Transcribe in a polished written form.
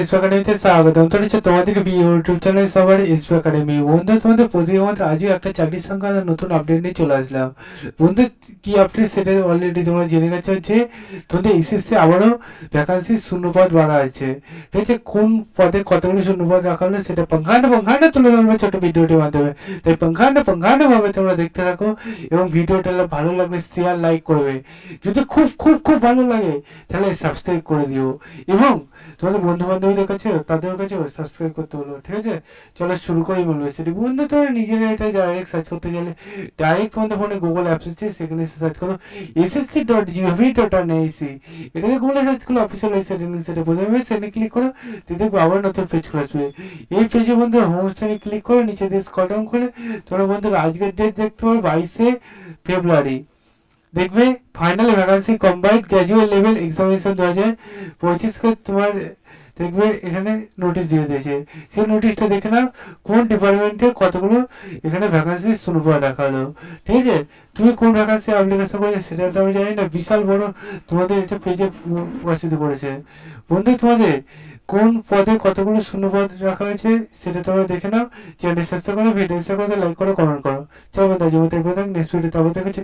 ইসপো একাডেমিতে স্বাগতম। তো হচ্ছে তোমাদের ইউটিউব চ্যানেল সবার ইসপো একাডেমি। বন্ধু, তোমাদের প্রতিনিয়ত আজও একটা চাকরি সংক্রান্ত নতুন আপডেট নিয়ে চলে আসলাম। বন্ধু, কি আপডেট সেটা অলরেডি তোমরা জেনে গেছো যে তোমাদের এসএসসি আবারও ভ্যাকান্সি শূন্যপদ বাড়া আছে। ঠিক আছে, কোন পদে কতগুলো শূন্যপদ রাখা হলো সেটা পঙ্খান্ড তুলে ধরবে ছোট ভিডিওটির মাধ্যমে। তাই পঙ্খান্ড ভাবে তোমরা দেখতে থাকো এবং ভিডিওটা ভালো লাগলে শেয়ার লাইক করবে। যদি খুব খুব খুব ভালো লাগে তাহলে সাবস্ক্রাইব করে দিও এবং তোমাদের বন্ধু বান্ধবীদের কাছে তাদের কাছেও সাবস্ক্রাইব করতে বলবো। ঠিক আছে, চলো শুরু করি মূল বিষয়টি। বন্ধু, তোমরা নিজেরা এটা ডাইরেক্ট সার্চ করতে চাইলে ডাইরেক্ট তোমাদের ফোনে গুগল অ্যাপস আছে, সেখানে সার্চ করো ssc.gov.in এটাকে গুগলে সার্চ করো, অফিসিয়াল ওয়েবসাইট সেটা বোঝা যাবে। সেখানে ক্লিক করো, দেখবে আবার নতুন পেজ খুলে আসবে। এই পেজে বন্ধু হোম স্ক্রিনে ক্লিক করে নিচে দিয়ে স্ক্রল ডাউন করে তোমরা বন্ধু আজকের ডেট দেখতে পাবে 22শে ফেব্রুয়ারি। দেখবে final vacancy combined graduate level examination 2025 করে তোমার দেখবে এখানে নোটিশ দিয়ে দিয়েছে। সেই নোটিশটা দেখে নাও কোন ডিপার্টমেন্টে কতগুলো এখানে ভ্যাকান্সি শুরু করে রাখা হলো। ঠিক আছে, তুমি কোন ভ্যাকান্সি অ্যাপ্লিকেশন করেছে সেটা তো আমি জানি না, বিশাল বড় তোমাদের এটা পেজে প্রকাশিত করেছে। বন্ধু, তোমাদের কোন পদে কতগুলো শূন্যপদ রাখা হয়েছে সেটা তোমরা দেখে নাও। চ্যানেল সাবস্ক্রাইব করো, ভিডিও শেয়ার করো, লাইক করো, কমেন্ট করো। চলো বন্ধু, আজ নেক্সট ভিডিওতে আবার দেখা হচ্ছে।